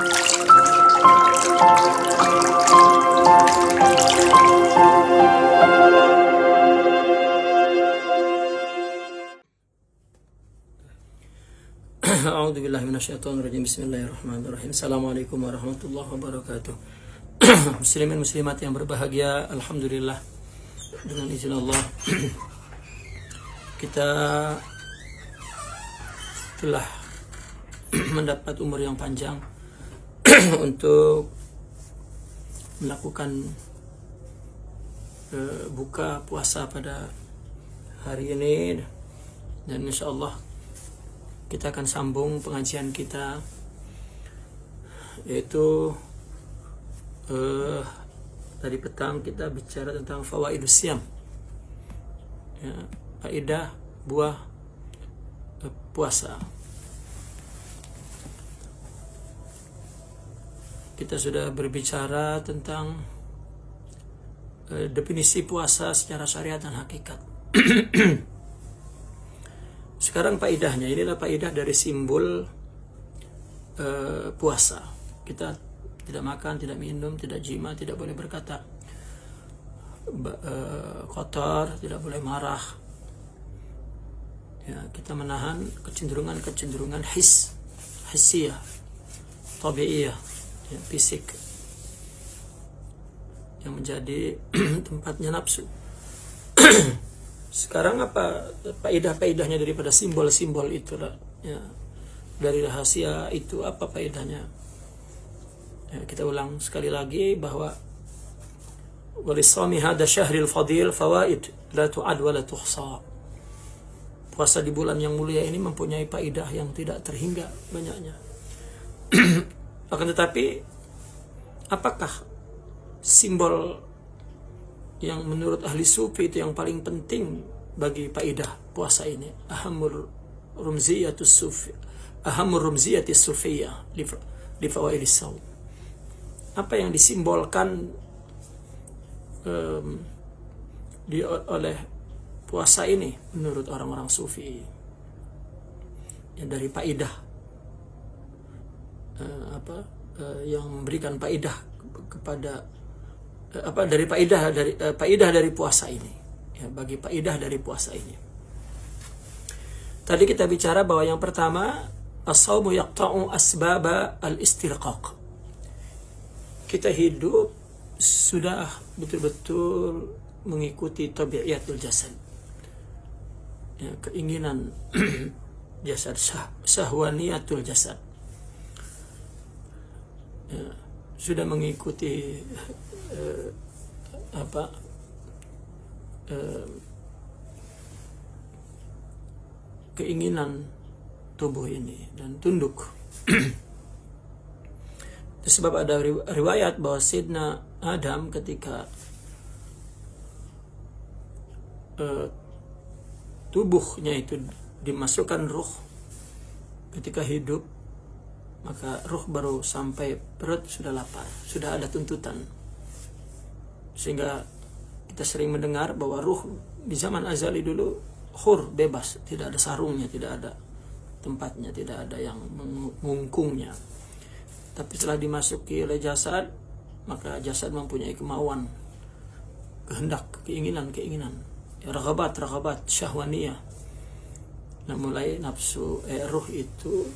A'udzubillahi minasyaitonirrajim. Bismillahirrahmanirrahim. Assalamualaikum warahmatullahi wabarakatuh. Muslimin muslimat yang berbahagia, alhamdulillah dengan izin Allah kita telah mendapat umur yang panjang untuk melakukan buka puasa pada hari ini, dan insyaallah kita akan sambung pengajian kita, yaitu tadi petang kita bicara tentang fawaidus siyam, ya, faedah buah puasa. Kita sudah berbicara tentang definisi puasa secara syariat dan hakikat. Sekarang faedahnya, inilah faedah dari simbol puasa. Kita tidak makan, tidak minum, tidak jima, tidak boleh berkata kotor, tidak boleh marah. Ya, kita menahan kecenderungan hissiyah, tabi'iyah, ya, fisik yang menjadi tempatnya nafsu. Sekarang apa faedah-faedahnya daripada simbol-simbol itu, ya, dari rahasia itu apa faedahnya? Ya, kita ulang sekali lagi bahwa walisami hada syahril fadil fawaid la tu'ad wa la tuhsa. Puasa di bulan yang mulia ini mempunyai faedah yang tidak terhingga banyaknya. Akan tetapi, apakah simbol yang menurut ahli sufi itu yang paling penting bagi faedah puasa ini? Ahamur rumziyatis sufiyah li fawaidis saum. Apa yang disimbolkan oleh puasa ini menurut orang-orang sufi, ya, dari faedah yang memberikan faedah kepada dari faedah dari puasa ini, ya, bagi faedah dari puasa ini. Tadi kita bicara bahwa yang pertama, as-shaumu yaqta'u asbaba al-istirqaq. Kita hidup sudah betul-betul mengikuti tabi'iyatul jasad, ya, keinginan jasad, syahwaniyatul jasad, ya, sudah mengikuti keinginan tubuh ini dan tunduk. Sebab ada riwayat bahwa Sayyidina Adam ketika tubuhnya itu dimasukkan ruh ketika hidup, maka ruh baru sampai perut sudah lapar, sudah ada tuntutan. Sehingga kita sering mendengar bahwa ruh di zaman azali dulu hur, bebas, tidak ada sarungnya, tidak ada tempatnya, tidak ada yang mengungkungnya. Tapi setelah dimasuki oleh jasad, maka jasad mempunyai kemauan, kehendak, keinginan, ya, raghabat, syahwaniyah. Nah, mulai nafsu ruh itu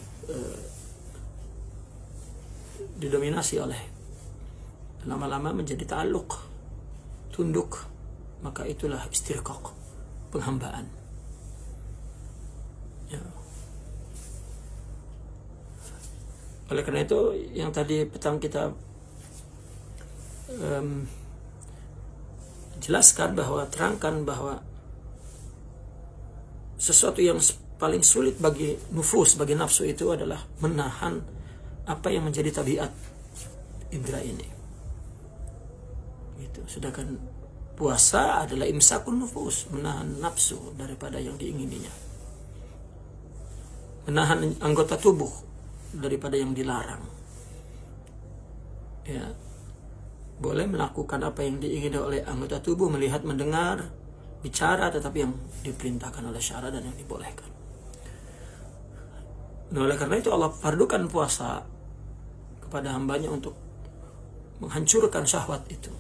didominasi oleh, lama-lama menjadi ta'alluq, tunduk, maka itulah istirqaq, penghambaan, ya. Oleh karena itu, yang tadi petang kita jelaskan bahwa, terangkan bahwa sesuatu yang paling sulit bagi nufus, bagi nafsu itu adalah menahan apa yang menjadi tabiat indera ini. Gitu. Sedangkan puasa adalah imsakun nufus, menahan nafsu daripada yang diingininya, menahan anggota tubuh daripada yang dilarang. Ya, boleh melakukan apa yang diingini oleh anggota tubuh, melihat, mendengar, bicara, tetapi yang diperintahkan oleh syara dan yang dibolehkan. Nah, oleh karena itu Allah fardukan puasa kepada hambanya untuk menghancurkan syahwat itu,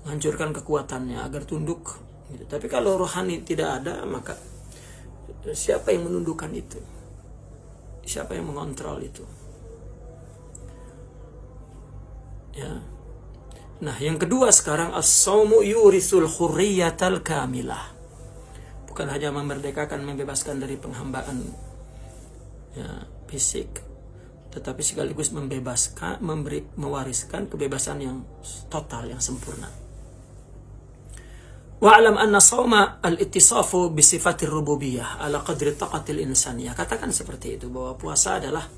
menghancurkan kekuatannya agar tunduk gitu. Tapi kalau rohani tidak ada, maka siapa yang menundukkan itu? Siapa yang mengontrol itu? Ya. Nah, yang kedua sekarang as-saumu yurisul hurriyatal kamilah. Bukan hanya memerdekakan, membebaskan dari penghambaan ya, fisik, tetapi sekaligus membebaskan, mewariskan kebebasan yang total, yang sempurna. Wa'alam anna sawma al-ittisafu bisifatir rububiyah ala qadri taqatil insaniyah. Katakan seperti itu, bahwa puasa adalah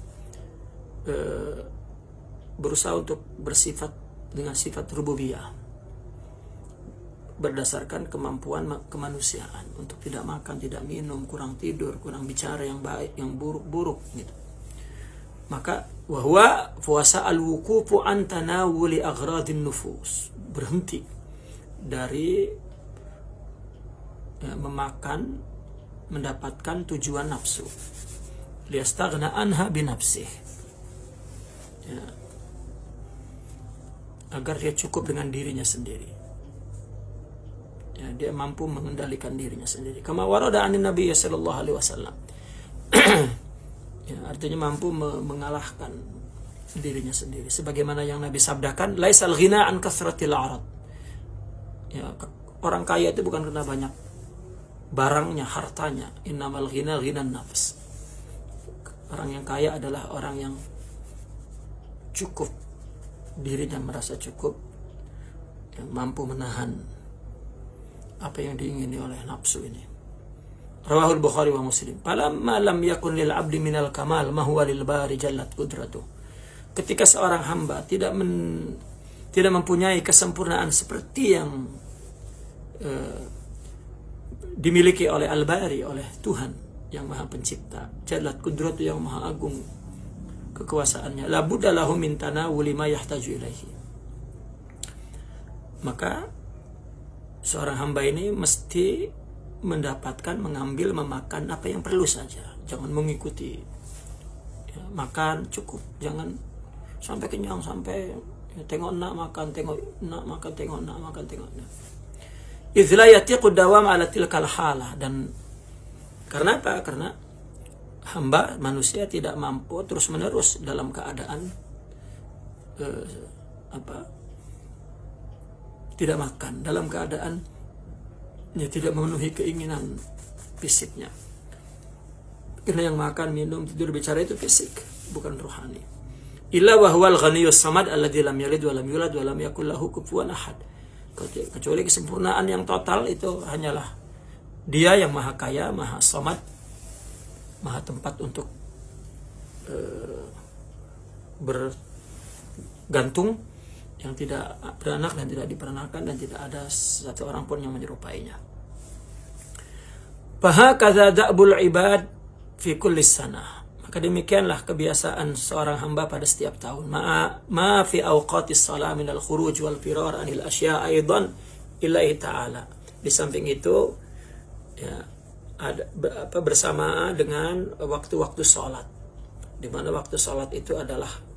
berusaha untuk bersifat dengan sifat rububiyah, berdasarkan kemampuan kemanusiaan untuk tidak makan, tidak minum, kurang tidur, kurang bicara yang baik, yang buruk-buruk gitu. Maka wahwa puasa al-wuqufu an tanawuli aghradin nufus, berhenti dari ya, memakan, mendapatkan tujuan nafsu, liyastaghna anha binafsih, ya, agar dia cukup dengan dirinya sendiri. Ya, dia mampu mengendalikan dirinya sendiri. Kama warada anin Nabi sallallahu alaihi wasallam. Ya, artinya mampu mengalahkan dirinya sendiri. Sebagaimana yang Nabi sabdakan, laisal ghina an kasratil arad. Ya, orang kaya itu bukan karena banyak barangnya, hartanya. Innamal ghina ghinan nafs. Orang yang kaya adalah orang yang cukup, dirinya merasa cukup, yang mampu menahan apa yang diingini oleh nafsu ini. Rawahul Bukhari wa Muslim. Falamma lam yakun lil abdi minal kamal ma huwa lil bari jallat qudratuh. Ketika seorang hamba tidak mempunyai kesempurnaan seperti yang dimiliki oleh Al-Bari, oleh Tuhan yang Maha Pencipta, jallat qudratuh, yang Maha Agung kekuasaannya, la budda lahu min tanawuli ma yahtaju ilaihi. Maka seorang hamba ini mesti mendapatkan, mengambil, memakan apa yang perlu saja. Jangan mengikuti ya, makan cukup, jangan sampai kenyang, sampai ya, tengok nak makan, tengok nak makan, tengok nak makan, tengok nak. Idz la yatiqu dawam ala tilkal halah. Dan karena apa? Karena hamba manusia tidak mampu terus menerus dalam keadaan tidak makan, dalam keadaan ya, tidak memenuhi keinginan fisiknya. Karena yang makan, minum, tidur, bicara itu fisik, bukan rohani. Illa wa huwal ghaniyyus samad alladzi lam yalid wa lam yulad wa lam yakul lahu kufuwan ahad. Kecuali kesempurnaan yang total itu hanyalah Dia yang Maha Kaya, Maha Samad, Maha tempat untuk bergantung, yang tidak beranak dan tidak diperanakan, dan tidak ada satu orang pun yang menyerupainya. Fahakadza da'bul ibad fi kulli sanah. Maka demikianlah kebiasaan seorang hamba pada setiap tahun. Ma fi awqatis salah minal khuruj wal firar anil asya aidan illahi ta'ala. Di samping itu ya, ada bersama dengan waktu-waktu sholat, di mana waktu sholat itu adalah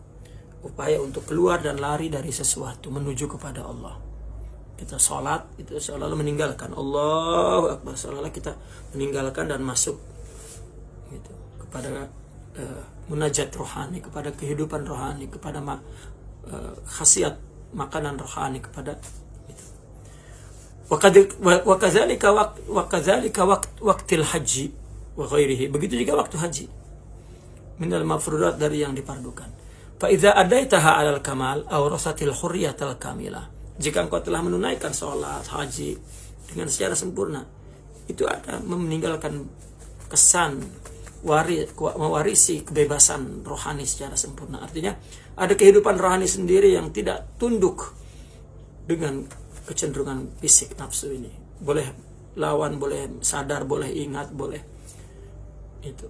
upaya untuk keluar dan lari dari sesuatu menuju kepada Allah. Kita sholat itu seolah-olah meninggalkan, Allahu Akbar, seolah-olah kita meninggalkan dan masuk gitu, kepada munajat rohani, kepada kehidupan rohani, kepada khasiat makanan rohani, kepada wakadzalika waqtil haji wa ghairihi. Begitu juga waktu haji, minal mafrudat, dari yang dipardukan. Fa idza adaitaha 'alal kamal awrasatil hurriyatal kamilah. Jika engkau telah menunaikan salat haji dengan secara sempurna, itu ada meninggalkan kesan mewarisi kebebasan rohani secara sempurna. Artinya ada kehidupan rohani sendiri yang tidak tunduk dengan kecenderungan fisik nafsu ini. Boleh lawan, boleh sadar, boleh ingat, boleh itu.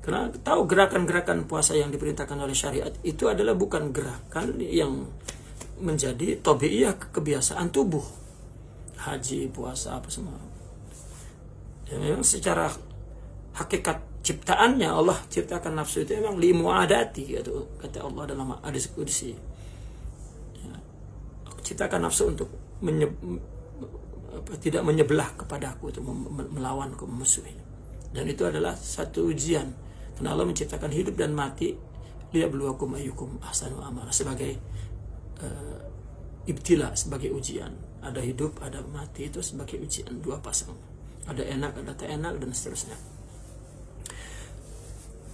Karena tahu gerakan-gerakan puasa yang diperintahkan oleh syariat itu adalah bukan gerakan yang menjadi tabiiyah, kebiasaan tubuh. Haji, puasa, apa semua. Ya, memang secara hakikat ciptaannya Allah ciptakan nafsu itu memang limuadati, kata Allah dalam hadis qudsi. Ya, aku ciptakan nafsu untuk tidak menyebelah kepadaku, untuk melawanku, memusuhi. Dan itu adalah satu ujian. Karena Allah menciptakan hidup dan mati liyabluwakum ayyukum ahsanu amala, sebagai ibtila, sebagai ujian. Ada hidup, ada mati, itu sebagai ujian, dua pasang. Ada enak, ada tak enak, dan seterusnya.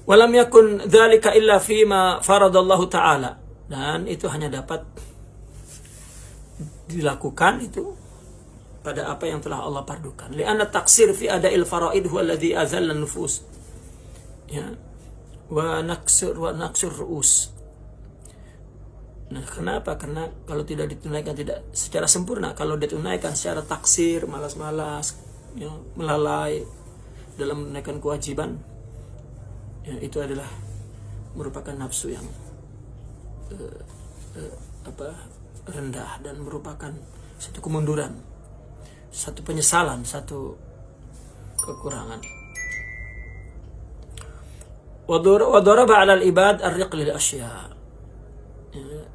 Walam yakun dzalika illa fima faradallahu ta'ala. Dan itu hanya dapat dilakukan itu pada apa yang telah Allah pardukan. Li'anna taqsir fi ada'il faraid huwa alladhi azalla nufus. Ya. Wa naksur ru'us. Nah, kenapa? Karena kalau tidak ditunaikan tidak secara sempurna, kalau ditunaikan secara taksir, malas-malas, ya, melalai dalam menunaikan kewajiban, ya, itu adalah merupakan nafsu yang rendah dan merupakan satu kemunduran, satu penyesalan, satu kekurangan. Wa daraba 'ala al-ibad ar-riq lil asya'.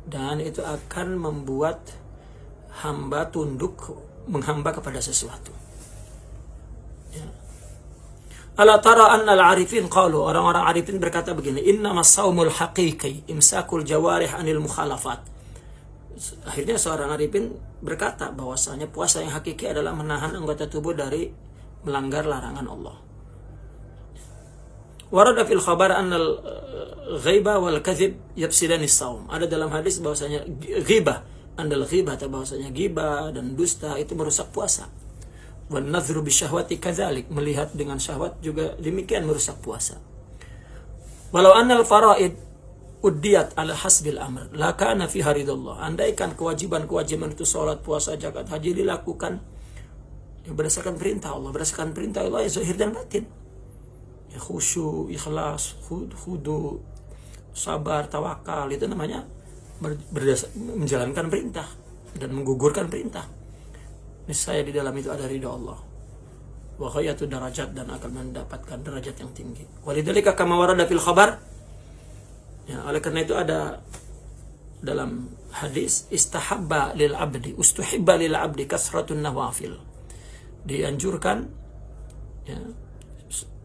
Dan itu akan membuat hamba tunduk, menghamba kepada sesuatu. Ya. Ala tara anna al-arifin qalu, orang-orang arifin berkata begini, innamas saumul haqiqi imsakul jawarih anil mukhalafat. Akhirnya seorang arifin berkata bahwasanya puasa yang hakiki adalah menahan anggota tubuh dari melanggar larangan Allah. Warada fil khabar anna al-ghibah wal kadhib yafsidani as-saum. Ada dalam hadis bahwasanya ghibah, andal ghibah, bahwasanya ghibah dan dusta itu merusak puasa. Wan nadhru bisyahwati kadzalik, melihat dengan syahwat juga demikian merusak puasa. Walau anna al-faraid uddiyat ala hasbil amr la kana fi haridullah. Andaikan kewajiban-kewajiban itu salat, puasa, zakat, haji dilakukan berdasarkan perintah Allah, berdasarkan perintah Allah yang zahir dan batin. Ya, khusyuk, ikhlas, khudu, sabar, tawakal, itu namanya menjalankan perintah dan menggugurkan perintah. Niscaya di dalam itu ada ridha Allah. Wa khayatu darajat, dan akan mendapatkan derajat yang tinggi. Walidzalika kama warada fil khabar. Ya, oleh karena itu ada dalam hadis istahabba lil abdi, ustuhibba lil abdi kasratun nawafil. Dianjurkan, ya,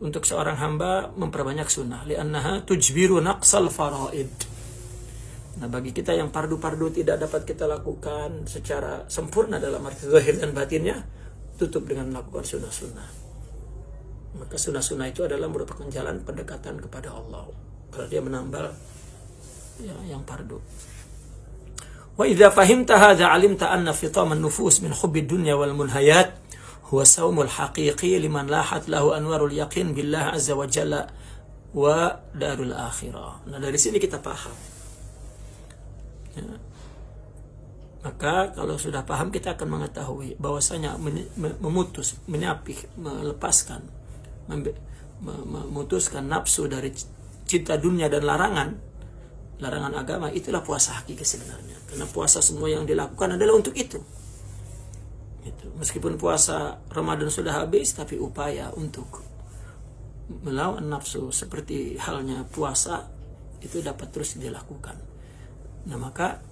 untuk seorang hamba memperbanyak sunnah, li'annaha tujbiru naqsal faraid. Nah, bagi kita yang fardu-fardu tidak dapat kita lakukan secara sempurna dalam arti zahir dan batinnya, tutup dengan melakukan sunnah-sunnah. Maka sunnah-sunnah itu adalah merupakan jalan pendekatan kepada Allah, kalau dia menambal, ya, yang fardu. Wa idza fahimta hadza 'alimta anna fitaman nufus min hubbid dunya wal munhayat huwa saumul haqiqi liman lahat lahu anwarul yaqin billah azza wa jalla wa darul akhirah. Nah, dari sini kita paham. Ya. Maka kalau sudah paham, kita akan mengetahui bahwasanya memutus, menyapih, melepaskan, memutuskan nafsu dari cinta dunia dan larangan agama, itulah puasa hakiki sebenarnya. Karena puasa semua yang dilakukan adalah untuk itu. Meskipun puasa Ramadan sudah habis, tapi upaya untuk melawan nafsu seperti halnya puasa itu dapat terus dilakukan. Nah, maka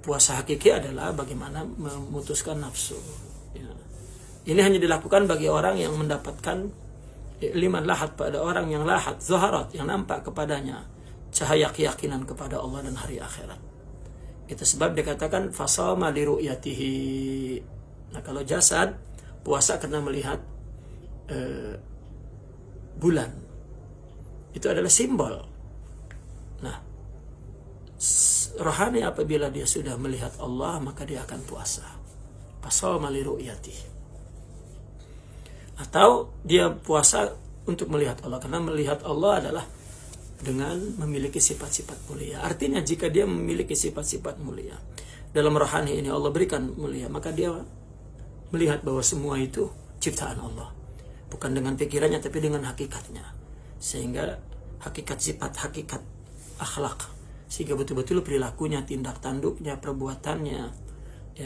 puasa hakiki adalah bagaimana memutuskan nafsu. Ya. Ini hanya dilakukan bagi orang yang mendapatkan liman lahat, pada orang yang lahat, zaharat, yang nampak kepadanya cahaya keyakinan kepada Allah dan hari akhirat. Itu sebab dikatakan fasama li ru'yatihi. Nah, kalau jasad puasa karena melihat bulan, itu adalah simbol. Nah, rohani apabila dia sudah melihat Allah, maka dia akan puasa. Fasama li ru'yatihi. Atau dia puasa untuk melihat Allah, karena melihat Allah adalah dengan memiliki sifat-sifat mulia. Artinya jika dia memiliki sifat-sifat mulia, dalam rohani ini Allah berikan mulia, maka dia melihat bahwa semua itu ciptaan Allah, bukan dengan pikirannya tapi dengan hakikatnya, sehingga hakikat sifat, hakikat akhlak, sehingga betul-betul perilakunya, tindak tanduknya, perbuatannya,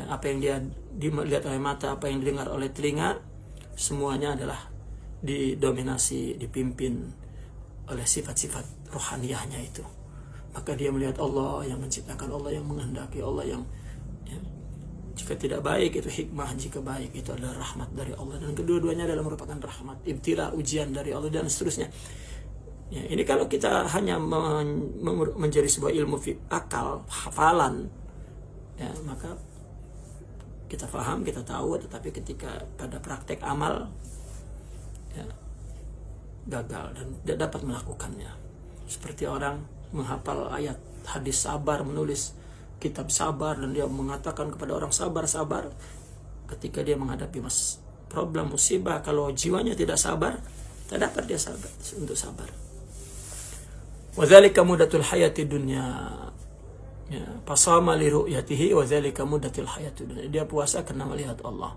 apa yang dia dilihat oleh mata, apa yang didengar oleh telinga, semuanya adalah didominasi, dipimpin oleh sifat-sifat rohaniyahnya itu. Maka dia melihat Allah yang menciptakan, Allah yang menghendaki, Allah yang ya, jika tidak baik itu hikmah, jika baik itu adalah rahmat dari Allah, dan kedua-duanya adalah merupakan rahmat, ibtila, ujian dari Allah, dan seterusnya. Ya, ini kalau kita hanya menjadi sebuah ilmu akal, hafalan, ya, maka kita paham, kita tahu, tetapi ketika pada praktek amal, ya, gagal dan tidak dapat melakukannya. Seperti orang menghafal ayat hadis sabar, menulis kitab sabar, dan dia mengatakan kepada orang sabar. Ketika dia menghadapi problem, musibah, kalau jiwanya tidak sabar, tidak dapat dia sabar untuk sabar. Wadzalika mudatul hayati dunya, ya, fasama li ru'yatihi wadzalika mudatul hayati dunya. Dia puasa karena melihat Allah,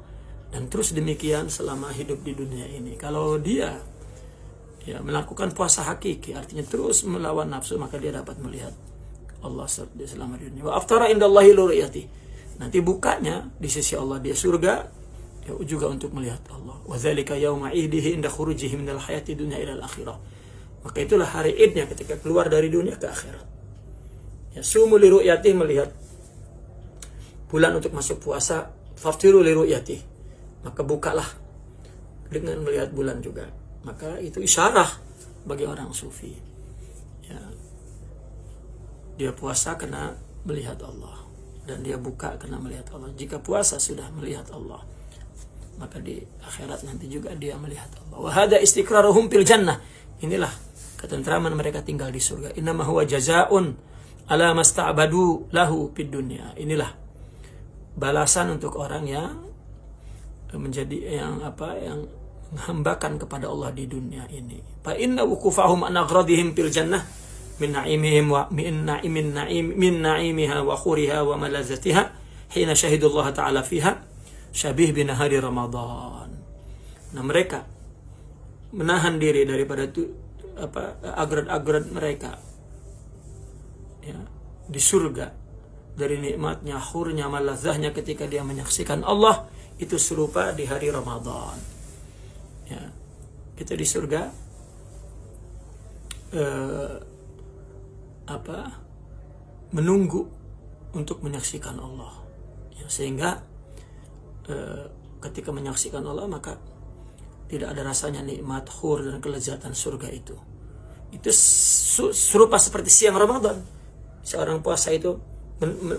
dan terus demikian selama hidup di dunia ini. Kalau dia ya melakukan puasa hakiki, artinya terus melawan nafsu, maka dia dapat melihat Allah selama di dunia. Wa aftara indallahi li ru'yati. Nanti bukanya di sisi Allah, dia surga, ya, juga untuk melihat Allah. Wadzalika yauma idihi inda khurujihi minal hayati dunya ila al-akhirah. Maka itulah hari idnya ketika keluar dari dunia ke akhirat. Ya, sumu li ru'yati, melihat bulan untuk masuk puasa, faftiru li ru'yati, maka bukalah dengan melihat bulan juga. Maka itu isyarah bagi orang sufi. Ya, dia puasa karena melihat Allah, dan dia buka karena melihat Allah. Jika puasa sudah melihat Allah, maka di akhirat nanti juga dia melihat Allah. Wa hada istiqraruhum fil jannah. Inilah ketentraman mereka tinggal di surga. Innama huwa jazaa'un ala masta'badu lahu fid dunya. Inilah balasan untuk orang yang menjadi yang menghambakan kepada Allah di dunia ini. Fa inna wukufahum an aghradihim fil jannah min na'imihim wa min na'imiha wa khuriha wa malazatiha hina syahidullah ta'ala fiha syabih binahari Ramadan. Nah, mereka menahan diri daripada agrad-agrad mereka, ya, di surga, dari nikmatnya, hurnya, malazahnya ketika dia menyaksikan Allah, itu serupa di hari Ramadan. Ya, kita di surga menunggu untuk menyaksikan Allah, ya, sehingga ketika menyaksikan Allah maka tidak ada rasanya nikmat, hur, dan kelezatan surga itu. Itu serupa seperti siang Ramadan. Seorang puasa itu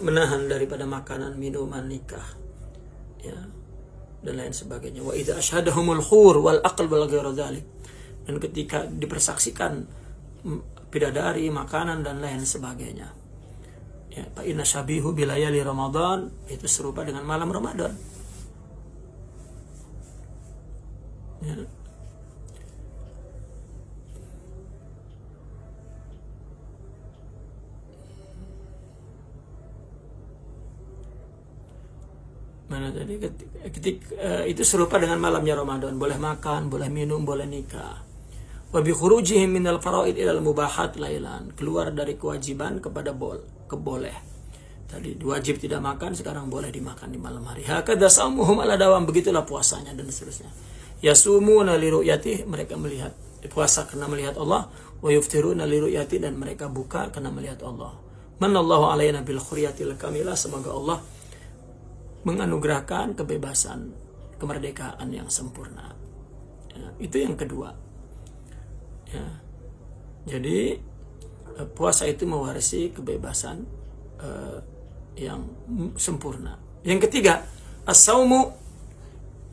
menahan daripada makanan, minuman, nikah, ya, dan lain sebagainya. Wa idza asyhadahumul hur wal aql wal ghairu dzalik. Dan ketika dipersaksikan bidadari, makanan, dan lain sebagainya. Ya, fa inna syabihu bilayali Ramadan, itu serupa dengan malam Ramadan. Ya. Mana tadi ketika itu serupa dengan malamnya Ramadan, boleh makan, boleh minum, boleh nikah. Wa bi khurujihim minal faraid ilal mubahat lailan, keluar dari kewajiban kepada keboleh. Tadi wajib tidak makan, sekarang boleh dimakan di malam hari. Hakadza saumuhum ala dawam, begitulah puasanya, dan seterusnya. Yasumuna li ru'yati, mereka melihat, puasa karena melihat Allah. Wa yuftiruna li ru'yati, dan mereka buka karena melihat Allah. Manallahu alaina bil khuriyatil kamilah, semoga Allah menganugerahkan kebebasan, kemerdekaan yang sempurna. Ya, itu yang kedua. Ya. Jadi puasa itu mewarisi kebebasan yang sempurna. Yang ketiga, as-saumu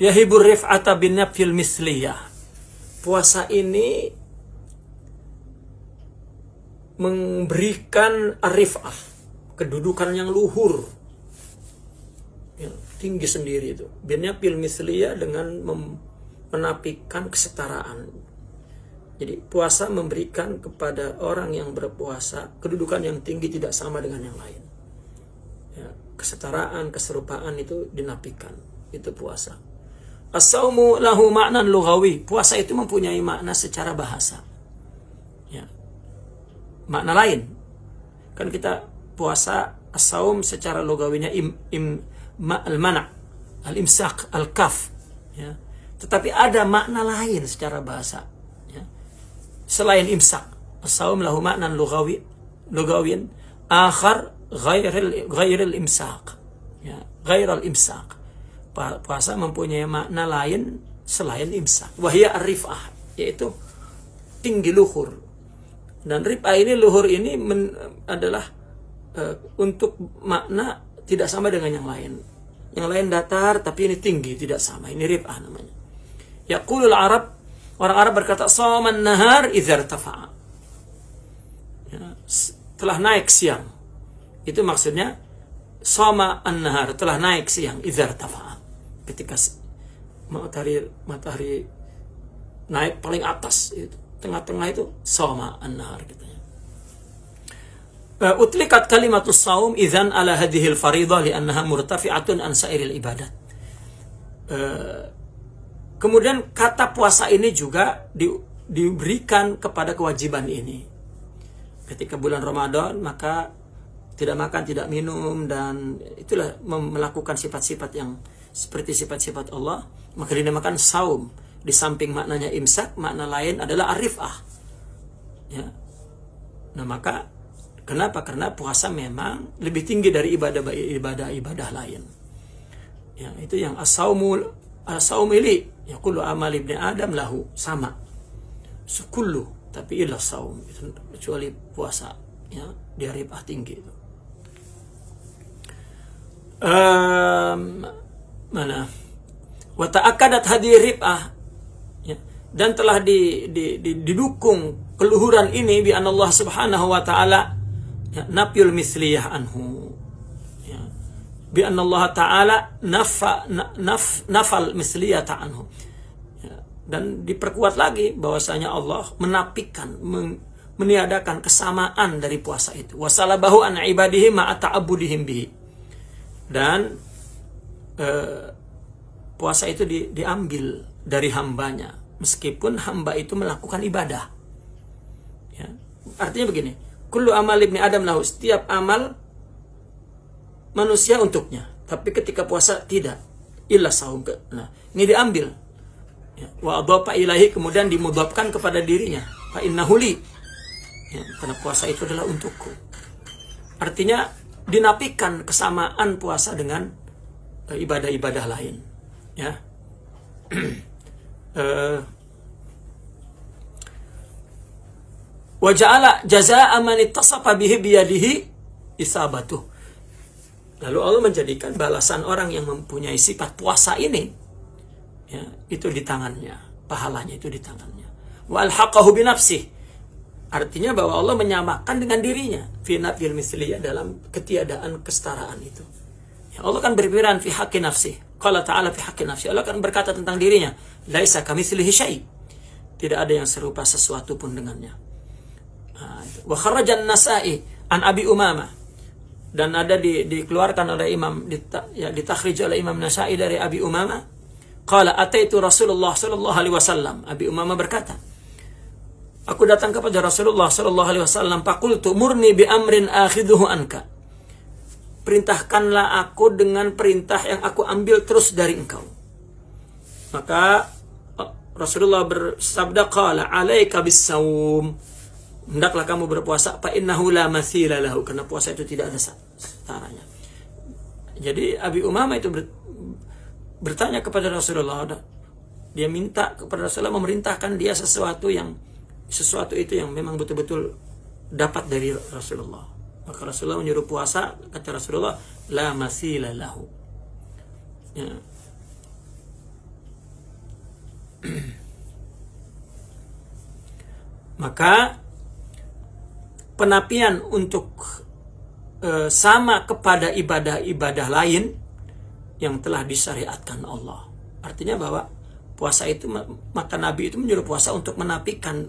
yahibur rif'ata bin nafil misliyah. Puasa ini memberikan arifah, kedudukan yang luhur, ya, tinggi sendiri itu. Bin nafil misliyah, dengan menafikan kesetaraan. Jadi puasa memberikan kepada orang yang berpuasa kedudukan yang tinggi, tidak sama dengan yang lain. Ya, kesetaraan, keserupaan itu dinafikan. Itu puasa. As-saumu lahu ma'nan lughawi. Puasa itu mempunyai makna secara bahasa. Ya. Makna lain. Kan kita puasa, as-saum secara lugawinya al-mana', al-imsak, al-kaf. Ya. Tetapi ada makna lain secara bahasa, ya. Selain imsak. As-saum lahu maknan lugawin akhar ghairil imsak. Ya, ghairil imsak. Puasa mempunyai makna lain selain imsak. Wahia ar-rif'ah, yaitu tinggi luhur. Dan rif'ah ini, luhur ini adalah untuk makna tidak sama dengan yang lain. Yang lain datar, tapi ini tinggi, tidak sama. Ini rif'ah namanya. Yaqulul Arab, orang Arab berkata, shaman nahar idza irtafa'a. Ya, telah naik siang. Itu maksudnya shama an-nahar, telah naik siang, idza irtafa'a. Ketika matahari naik paling atas, itu tengah-tengah itu shama an-nahar katanya. Utlikat kalimatus saum idzan ala hadhil fariḍah li'annaha murtafi'atun an sa'iril ibadat. Kemudian kata puasa ini juga diberikan kepada kewajiban ini. Ketika bulan Ramadan, maka tidak makan, tidak minum, dan itulah melakukan sifat-sifat yang seperti sifat-sifat Allah, maka dinamakan saum. Di samping maknanya imsak, makna lain adalah arifah. Ya. Nah, maka kenapa? Karena puasa memang lebih tinggi dari ibadah lain. Ya, itu yang as-saum ili, ya kullu amal ibni Adam lahu, sama. Sekullu, tapi illa saum, kecuali puasa, ya, dia rifah tinggi itu. Mana? Wa ta'akkadat hadhihi rif'ah, ya, dan telah didukung keluhuran ini bi Allah Subhanahu wa taala, ya, nafyul misliyah anhu, ya, bi Allah taala nafal misliyata anhu, ya, dan diperkuat lagi bahwasanya Allah menafikan, meniadakan kesamaan dari puasa itu. Wasalabahu an ibadihi ma'a ta'abbudihim bihi. Dan puasa itu diambil dari hambanya, meskipun hamba itu melakukan ibadah. Ya. Artinya begini, kullu amal ibni Adam lahu, setiap amal manusia untuknya, tapi ketika puasa tidak, illa saum. Nah, ini diambil, ya. Wa adhafa ilahi, kemudian dimudhafkan kepada dirinya, fa innahu li, ya, karena puasa itu adalah untukku. Artinya dinafikan kesamaan puasa dengan ibadah-ibadah lain, ya. Wa ja'ala jazaa'a man ittasafa bihi biyadihi isabatuh. Lalu Allah menjadikan balasan orang yang mempunyai sifat puasa ini, ya, itu di tangannya, pahalanya itu di tangannya. Wa alhaqahu bi nafsihi, artinya bahwa Allah menyamakan dengan dirinya, fi nafil misliyah, dalam ketiadaan kesetaraan itu. Ya, Allah kan berfirman fi haqqi nafsi. Qala ta'ala fi haqqi nafsi. Allah kan berkata tentang dirinya, laisa kamitslihi syai'. Tidak ada yang serupa sesuatu pun dengannya. Wa kharaja an-Nasa'i an Abi Umamah. Dan ada dikeluarkan oleh Imam, ditakhrij oleh Imam Nasa'i dari Abi Umamah. Qala ataitu Rasulullah sallallahu alaihi wasallam. Abi Umamah berkata, aku datang kepada Rasulullah sallallahu alaihi wasallam, faqultu murni bi amrin akhidhuhu anka. Perintahkanlah aku dengan perintah yang aku ambil terus dari engkau. Maka Rasulullah bersabda, qala alaika bis-saum. Hendaklah kamu berpuasa, fa innahu la matsila lahu, karena puasa itu tidak ada setaranya. Jadi Abi Umamah itu bertanya kepada Rasulullah, dia minta kepada Rasulullah memerintahkan dia sesuatu itu yang memang betul-betul dapat dari Rasulullah. Maka Rasulullah menyuruh puasa, kata Rasulullah, la matsila lahu. Ya. Maka penapian untuk sama kepada ibadah-ibadah lain yang telah disyariatkan Allah. Artinya bahwa puasa itu, maka Nabi itu menyuruh puasa untuk menafikan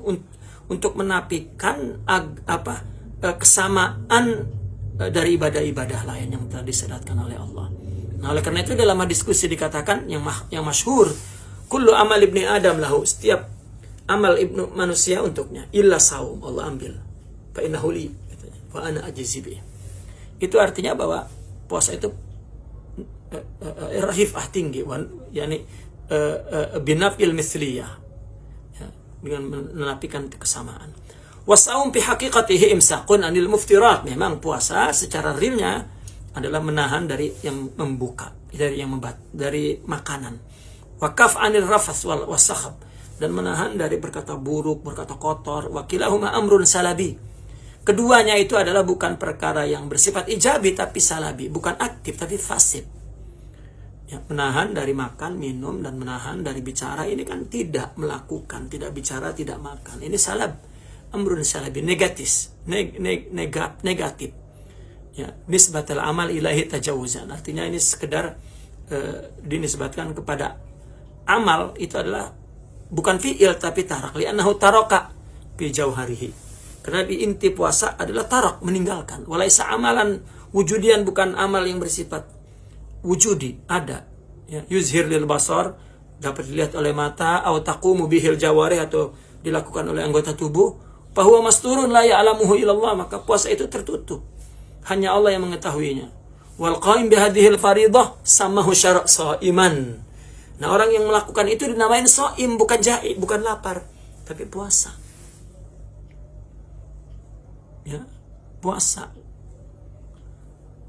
kesamaan dari ibadah-ibadah lain yang telah disyariatkan oleh Allah. Nah, oleh karena itu dalam diskusi dikatakan yang masyhur, kullu amal ibni Adam lahu, setiap amal ibnu manusia untuknya, illa saum, Allah ambil. Fa innahu li wa ana ajzi bi. Itu artinya bahwa puasa itu rifah tinggi, yakni binafil mithliyah, ya, dengan menafikan kesamaan. Wasaum fi haqiqatihi imsakun anil muftirat. Memang puasa secara realnya adalah menahan dari yang membuka, dari makanan. Wakaf anil rafas wal wasakhab, dan menahan dari berkata buruk, berkata kotor. Wakilahuma amrun salabi. Keduanya itu adalah bukan perkara yang bersifat ijabi tapi salabi, bukan aktif tapi fasib. Ya, menahan dari makan, minum, dan menahan dari bicara ini kan tidak melakukan, tidak bicara, tidak makan. Ini salab, amrun salabi, negatif. Ya, nisbatul amal ilahi tajawuzan. Artinya ini sekedar dinisbatkan kepada amal itu adalah bukan fi'il tapi tarak. Li'annahu taraka fi jauharihi. Karena di inti puasa adalah tarak, meninggalkan. Walaisa amalan wujudian, bukan amal yang bersifat wujudi, ada. Ya, yuzhir lil basar, dapat dilihat oleh mata, atau taqumu bihil jawarih, atau dilakukan oleh anggota tubuh. Fahuwa masturun la ya'lamuhu illallah, maka puasa itu tertutup. Hanya Allah yang mengetahuinya. Wal qaim bihadhil faridah samahu syara' shaiman. Nah, orang yang melakukan itu dinamain shaim, bukan ja'i, bukan lapar, tapi puasa. Ya, puasa.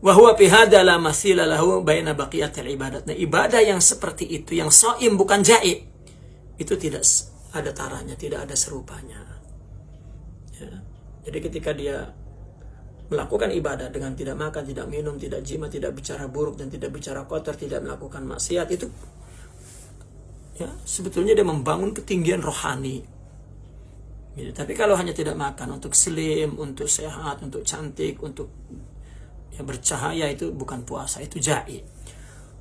Wa huwa fi hadza la masila lahu baina baqiyatil ibadat. Nah, ibadah yang seperti itu, yang shaim bukan ja'i, itu tidak ada taranya, tidak ada serupanya. Ya. Jadi ketika dia melakukan ibadah dengan tidak makan, tidak minum, tidak jima, tidak bicara buruk, dan tidak bicara kotor, tidak melakukan maksiat, itu ya sebetulnya dia membangun ketinggian rohani. Gitu. Tapi kalau hanya tidak makan untuk slim, untuk sehat, untuk cantik, untuk ya, bercahaya, itu bukan puasa, itu ja'i.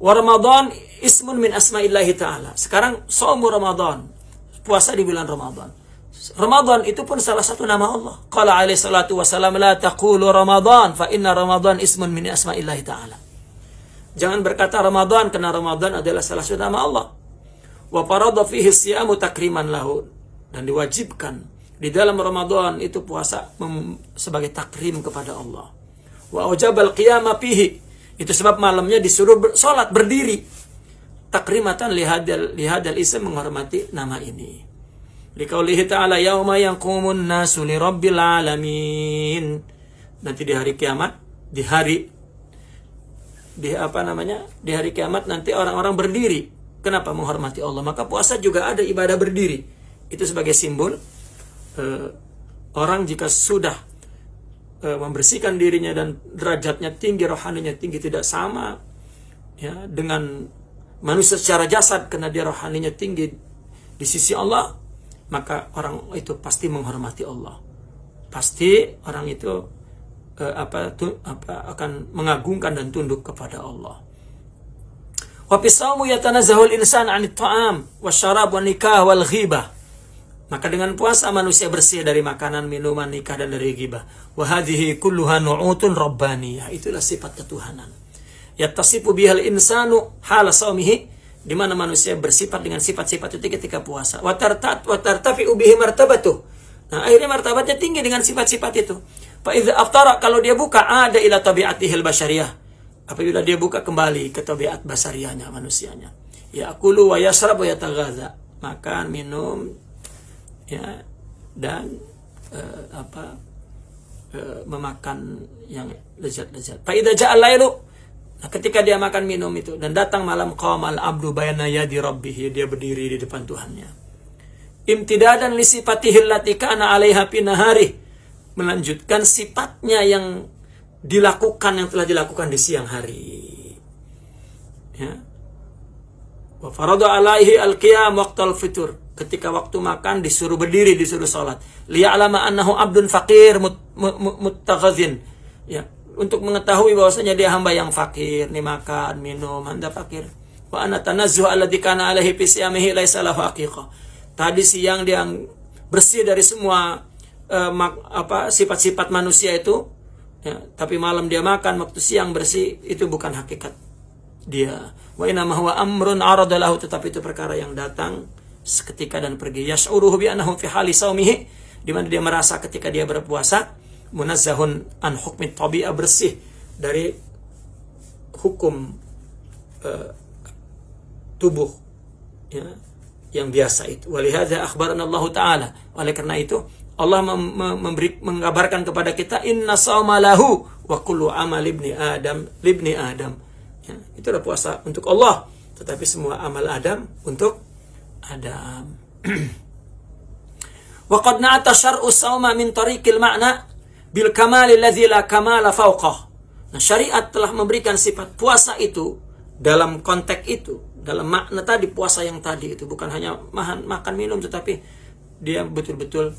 Wa Ramadan ismun min asma'illahi ta'ala. Sekarang shaum Ramadan, puasa di bulan Ramadan. Ramadan itu pun salah satu nama Allah. Qala alaihi salatu wassalam, la taqulu Ramadan fa inna Ramadan ismun min asma'illahi ta'ala. Jangan berkata Ramadan, karena Ramadan adalah salah satu nama Allah. Wa farada fihi siyamu takriman lahu, dan diwajibkan di dalam Ramadan itu puasa sebagai takrim kepada Allah. Wa aujabal qiyama fihi, itu sebab malamnya disuruh salat berdiri. Takrimatan lihadal ism, menghormati nama ini. Liqaulihi ta'ala yauma yaqumun nasu lirabbil alamin. Nanti di hari kiamat, di hari kiamat nanti orang-orang berdiri. Kenapa? Menghormati Allah. Maka puasa juga ada ibadah berdiri. Itu sebagai simbol orang jika sudah membersihkan dirinya dan derajatnya tinggi, rohaninya tinggi, tidak sama ya dengan manusia secara jasad, karena dia rohaninya tinggi di sisi Allah, maka orang itu pasti menghormati Allah. Pasti orang itu akan mengagungkan dan tunduk kepada Allah. Wa fi shaumu yatanazzahu al-insan 'anit ta'am wasyarab wan nikah wal ghibah. Maka dengan puasa manusia bersih dari makanan, minuman, nikah, dan dari ghibah. Wa hadhihi kulluha nu'utun rabbaniyah. Itulah sifat ketuhanan. Yattasifu bihal insanu hala shaumihi, di mana manusia bersifat dengan sifat-sifat itu ketika puasa. Wa tartafi'u bihi martabatuh. Nah, akhirnya martabatnya tinggi dengan sifat-sifat itu. Fa idza aftara, kalau dia buka, ada ila tabi'atihil basyariyah. Apabila dia buka kembali ke tabiat basariahnya, manusianya. Ya'kulu wa yashrab wa yataghadha. Makan, minum, ya, dan memakan yang lezat-lezat. Fa idza ja'al lailu, nah, ketika dia makan minum itu dan datang malam, qamal abdu bayna yadi rabbih, dia berdiri di depan Tuhannya. Imtidadan li sifatihi allati kana 'alaiha fi nahari, melanjutkan sifatnya yang dilakukan, yang telah dilakukan di siang hari. Ya. Wa farada 'alaihi al-qiyam waqtal fitur, ketika waktu makan disuruh berdiri, disuruh salat. Liya'lama annahu abdun faqir muttaghazin. Ya, untuk mengetahui bahwasanya dia hamba yang fakir, nih makan, minum, anda fakir. Wa ana tanazzuh alladzi kana alaihi fi siyamihi laisa lahu haqiqah. Tadi siang dia bersih dari semua sifat-sifat manusia itu, ya, tapi malam dia makan, waktu siang bersih, itu bukan hakikat dia. Wa inna ma huwa amrun arada lahu, tetapi itu perkara yang datang seketika dan pergi. Yash'uruhu bi annahu fi hali saumihi, di mana dia merasa ketika dia berpuasa munazzahun an hukmi tabi'ah, bersih dari hukum tubuh ya, yang biasa itu. Walihadza akhbarana Allah Ta'ala. Oleh karena itu Allah mengabarkan kepada kita, inna shauma lahu wa kullu amal libni Adam. Ya, itu adalah puasa untuk Allah, tetapi semua amal Adam untuk Adam. Wa qad na'ata syar'u shauma min tariqil ma'na bil kamali alladzi la kamala fawqah. Nah, syariat telah memberikan sifat puasa itu dalam konteks itu, dalam makna tadi puasa yang tadi itu bukan hanya makan minum, tetapi dia betul-betul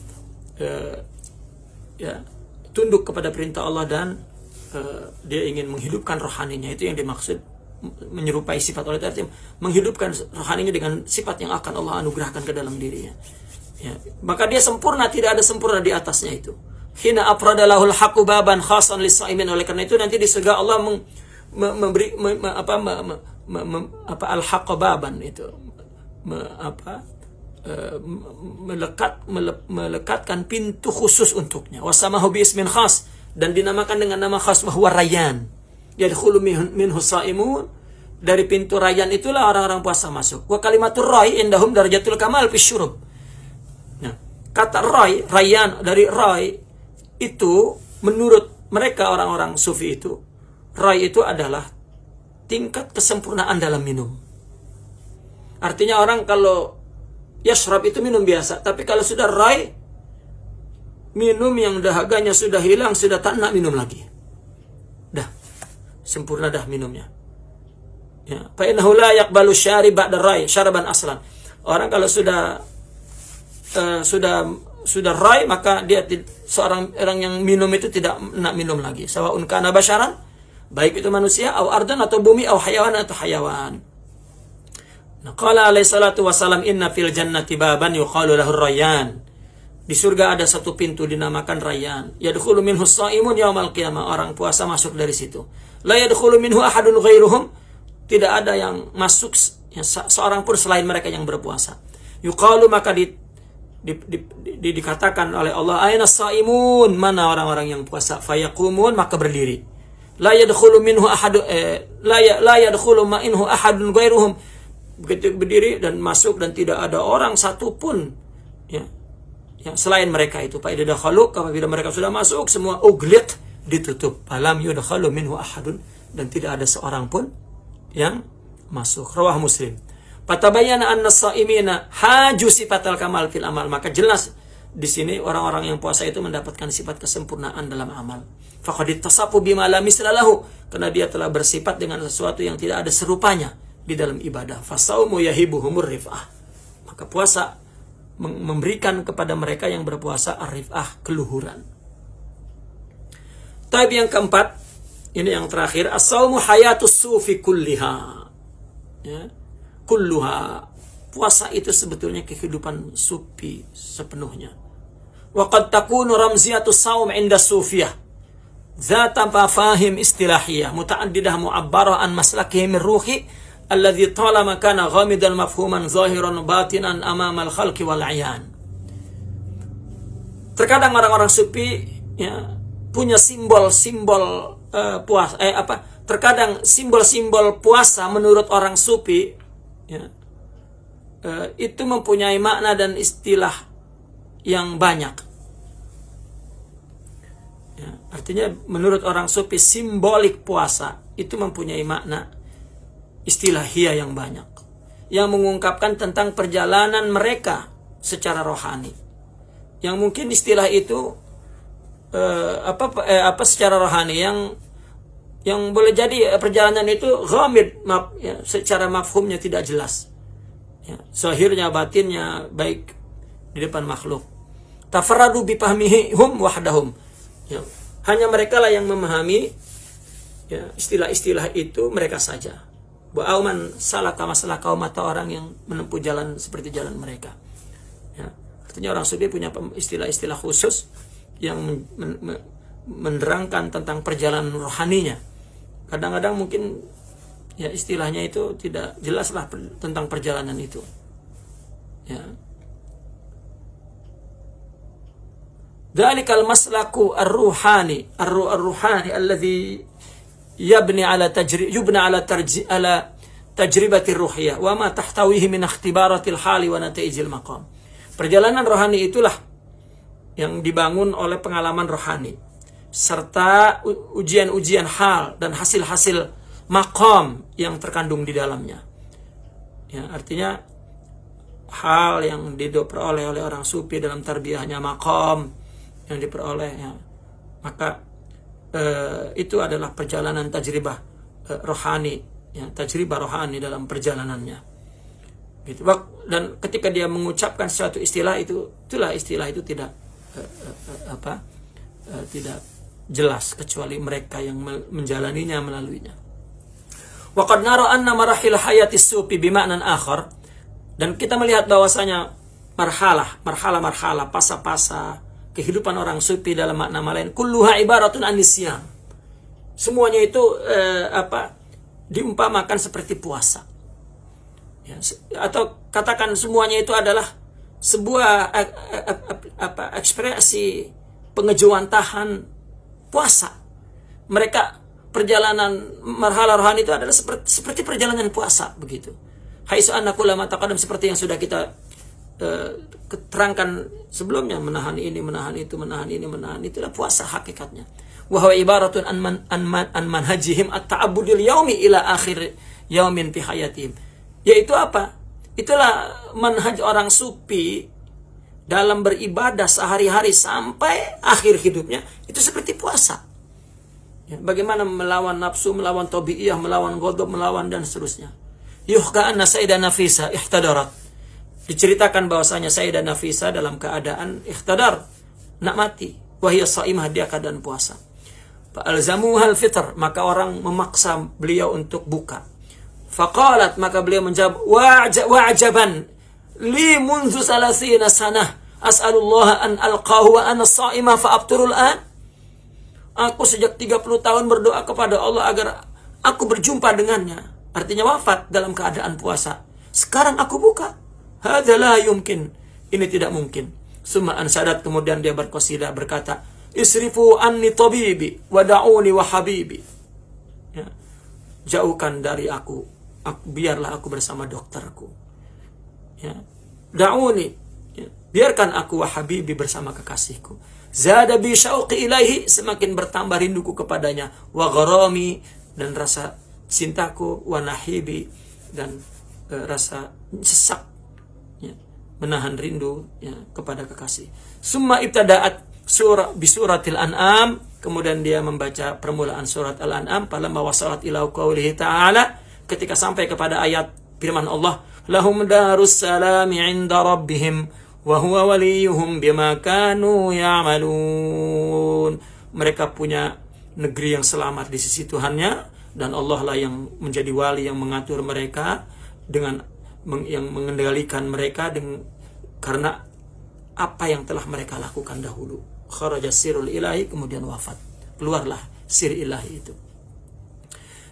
ya tunduk kepada perintah Allah dan dia ingin menghidupkan rohaninya. Itu yang dimaksud menyerupai sifat Allah tadi, menghidupkan rohaninya dengan sifat yang akan Allah anugerahkan ke dalam dirinya. Ya, maka dia sempurna, tidak ada sempurna di atasnya itu. Hina afradalahul haqqu baban khasan lis-shaimin. Oleh karena itu nanti di surga Allah memberi al-haqqu baban itu melekatkan pintu khusus untuknya. Wasamahu bi ismin khas, dan dinamakan dengan nama khas, bahwa Rayyan. Yadkhulu minhu shaimun. Dari pintu Rayyan itulah orang-orang puasa masuk. Wa kalimatur ray indahum darajatul kamal fi syurub. Nah, kata Rayyan dari ray itu menurut mereka orang-orang sufi itu, ray itu adalah tingkat kesempurnaan dalam minum. Artinya orang kalau yashrab itu minum biasa, tapi kalau sudah ray, minum yang dahaganya sudah hilang, sudah tak nak minum lagi. Dah sempurna dah minumnya. Ya, fa innahu la yaqbalu syari ba'da ray syaraban aslan. Orang kalau sudah rai, maka dia seorang orang yang minum itu tidak nak minum lagi. Sawaun kana basyaran, baik itu manusia, atau ardan atau bumi, atau hayawan atau hayawan. Nah, qala alaihi salatu wasalam, inna fil jannati baban yuqalu lahu Rayyan. Di surga ada satu pintu dinamakan Rayyan. Yadkhulu minhu shaimun yaumal qiyamah. Orang puasa masuk dari situ. La yadkhulu minhu ahadun ghairuhum. Tidak ada yang masuk seorang pun selain mereka yang berpuasa. Yuqalu, maka dikatakan oleh Allah, aina shaimun, mana orang-orang yang puasa? Fayaqumun, maka berdiri. La yadkhulu minhu ahadun la yadkhulu minhu ahadun ghairuhum. Begitu berdiri dan masuk, dan tidak ada orang satupun ya yang selain mereka itu. Fa idza dakhalu, apabila mereka sudah masuk, semua ugliq, ditutup. Falam yudkhalu minhu ahadun, dan tidak ada seorang pun yang masuk. Rawah Muslim. Fatabayyana anna shaimina haju sifatal kamal fil amal. Maka jelas di sini orang-orang yang puasa itu mendapatkan sifat kesempurnaan dalam amal. Faqad ittasafu bima la misla lahu, karena dia telah bersifat dengan sesuatu yang tidak ada serupanya di dalam ibadah. Fasaumu yahibuhumur rif'ah. Maka puasa memberikan kepada mereka yang berpuasa ar-rif'ah, keluhuran. Tab yang keempat, ini yang terakhir, as-saumu hayatus sufi kulliha. Ya. Kulluha. Puasa itu sebetulnya kehidupan sufi sepenuhnya. Wa qad takunu ramziyatus saum 'inda sufiyah dzata mafahim istilahiyah mutaaddidah mu'abbarah an maslakihim ar-ruhi alladhi talama kana ghamidan mafhuman zahiran batinan amama al-khalqi wal 'ayan. Terkadang orang-orang sufi ya punya simbol-simbol puasa terkadang simbol-simbol puasa menurut orang sufi ya, itu mempunyai makna dan istilah yang banyak. Ya, artinya menurut orang sufi simbolik puasa itu mempunyai makna istilahiyah yang banyak, yang mengungkapkan tentang perjalanan mereka secara rohani. Yang mungkin istilah itu secara rohani yang boleh jadi perjalanan itu ghamid, ya, secara mafhumnya tidak jelas. Ya, zahirnya batinnya baik di depan makhluk. Tafarradu bifahmihim wahdahum. Ya, hanya mereka lah yang memahami ya, istilah-istilah itu, mereka saja. Ba'auman salaka masalah kaum, atau orang yang menempuh jalan seperti jalan mereka. Ya, artinya orang sufi punya istilah-istilah khusus yang menerangkan tentang perjalanan rohaninya. Kadang-kadang mungkin ya istilahnya itu tidak jelaslah tentang perjalanan itu. Ya. Dzalikal maslaku ar-ruhani alladhi yubna ala tajribatir ruhiyah wa ma tahtawihi min ikhtibaratil hali wa nataijil maqam. Perjalanan rohani itulah yang dibangun oleh pengalaman rohani serta ujian-ujian hal dan hasil-hasil maqam yang terkandung di dalamnya. Ya, artinya hal yang diperoleh oleh orang sufi dalam tarbiyahnya, maqam yang diperoleh, ya. Maka itu adalah perjalanan tajribah rohani, ya, tajribah rohani dalam perjalanannya. Gitu. Dan ketika dia mengucapkan suatu istilah itulah istilah itu tidak tidak jelas kecuali mereka yang menjalaninya, melaluinya. Wa qad nara anna marahil hayati sufi bima'nan akhar, dan kita melihat bahwasanya marhalah, fasa-fasa kehidupan orang sufi dalam makna lain, kulluha ibaratun an nisyan. Semuanya itu diumpamakan seperti puasa. Ya, atau katakan semuanya itu adalah sebuah ekspresi pengejuantahan puasa. Mereka perjalanan marhalah rohani itu adalah seperti perjalanan puasa begitu. Haitsu anna kullama taqaddam, seperti yang sudah kita terangkan sebelumnya, menahan ini, menahan itu, menahan ini, menahan itu, adalah puasa hakikatnya. Wa huwa ibaratun an manhajihim at-ta'abbudil yaumi ila akhir yaumin fi hayatihim. Yaitu apa? Itulah manhaj orang sufi dalam beribadah sehari-hari sampai akhir hidupnya, itu seperti puasa. Ya, bagaimana melawan nafsu, melawan tabi'iyah, melawan ghadab, melawan dan seterusnya. Yuhka anna Sayyidah Nafisa ihtadarat. Diceritakan bahwasanya Sayyidah Nafisa dalam keadaan ihtadar, nak mati. Wahia shaimah, dia keadaan puasa. Fa'alzamuhal fitr, maka orang memaksa beliau untuk buka. Faqalat, maka beliau menjawab, wa'ajaban li munzu salasina sanah as'alullah an alqahu wa ana sha'imah fa'abturul an. Aku sejak 30 tahun berdoa kepada Allah agar aku berjumpa dengannya. Artinya wafat dalam keadaan puasa. Sekarang aku buka. Hadza la yumkin. Ini tidak mungkin. Summa ansadat, kemudian dia berqasidah berkata, isrifu anni tabibi wa da'uni wa habibi. Ya. Jauhkan dari aku, biarlah aku bersama dokterku. Ya. Da'uni, ya. Biarkan aku wa habibi bersama kekasihku. Zada bi syauqi ilaihi, semakin bertambah rinduku kepadanya. Wa gharami, dan rasa cintaku. Wa nahibi, dan rasa sesak, ya, menahan rindu, ya, kepada kekasih. Summa ibtada'at bisuratil an'am, kemudian dia membaca permulaan surat al-an'am. Falamma wasalat ila qaulihi ta'ala, ketika sampai kepada ayat firman Allah, lahum darus salami 'inda rabbihim wa huwa waliyuhum bima kanu ya'malun. Mereka punya negeri yang selamat di sisi Tuhannya, dan Allah lah yang menjadi wali, yang mengatur mereka, dengan yang mengendalikan mereka karena apa yang telah mereka lakukan dahulu. Kharaja sirul ilahi, kemudian wafat, keluarlah sir ilahi itu.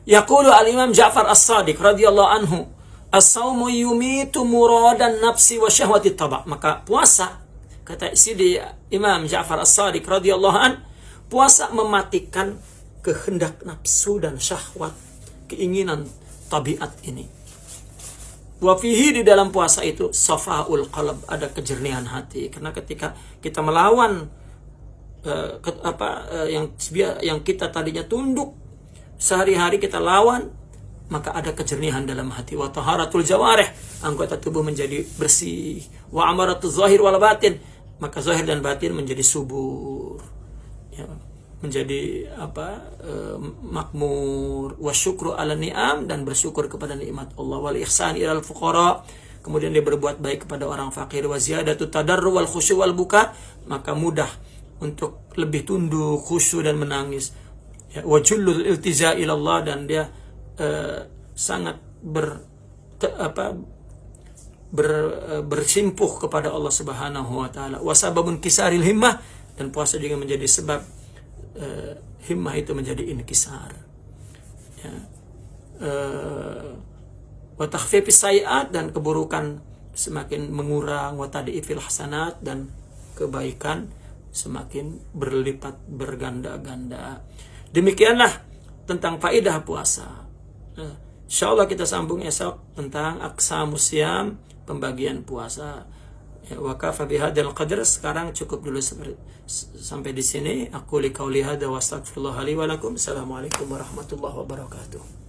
Yaqulu al-Imam Ja'far As-Sadiq radhiyallahu anhu, as-saumu yumitu muradan nafsi wa syahwati taba'. Maka puasa, kata Sidi Imam Ja'far As-Sadiq radhiyallahu an, puasa mematikan kehendak nafsu dan syahwat, keinginan tabiat ini. Wa fihi, di dalam puasa itu, safaul qalb, ada kejernihan hati. Karena ketika kita melawan yang kita tadinya tunduk, sehari-hari kita lawan, maka ada kejernihan dalam hati. Wa taharatul jawarih, anggota tubuh menjadi bersih. Wa amaratuz zahir wal batin, maka zahir dan batin menjadi subur, ya, menjadi makmur. Wa syukru ala ni'am, dan bersyukur kepada nikmat Allah. Wal ihsan ilal fuqara, kemudian dia berbuat baik kepada orang fakir. Wa ziyadatu tadarru wal khusyu wal buka, maka mudah untuk lebih tunduk, khusyuk dan menangis. Ya, wa jullul iltiza ilallah, dan dia sangat bersimpuh kepada Allah Subhanahu wa taala. Wa sababun kisaril himmah, dan puasa juga menjadi sebab himmah itu menjadi inkisar. Ya. Wa takhfifis sayiat, dan keburukan semakin mengurang. Wa tad'ifil hasanat, dan kebaikan semakin berlipat berganda-ganda. Demikianlah tentang faedah puasa. Insyaallah kita sambung esok tentang aqsamus syiyam, pembagian puasa. Ya, wa kafa bihadzal qadr. Sekarang cukup dulu sampai di sini. Aku qouli hadza wa astaghfirullah li wa lakum. Assalamualaikum warahmatullahi wabarakatuh.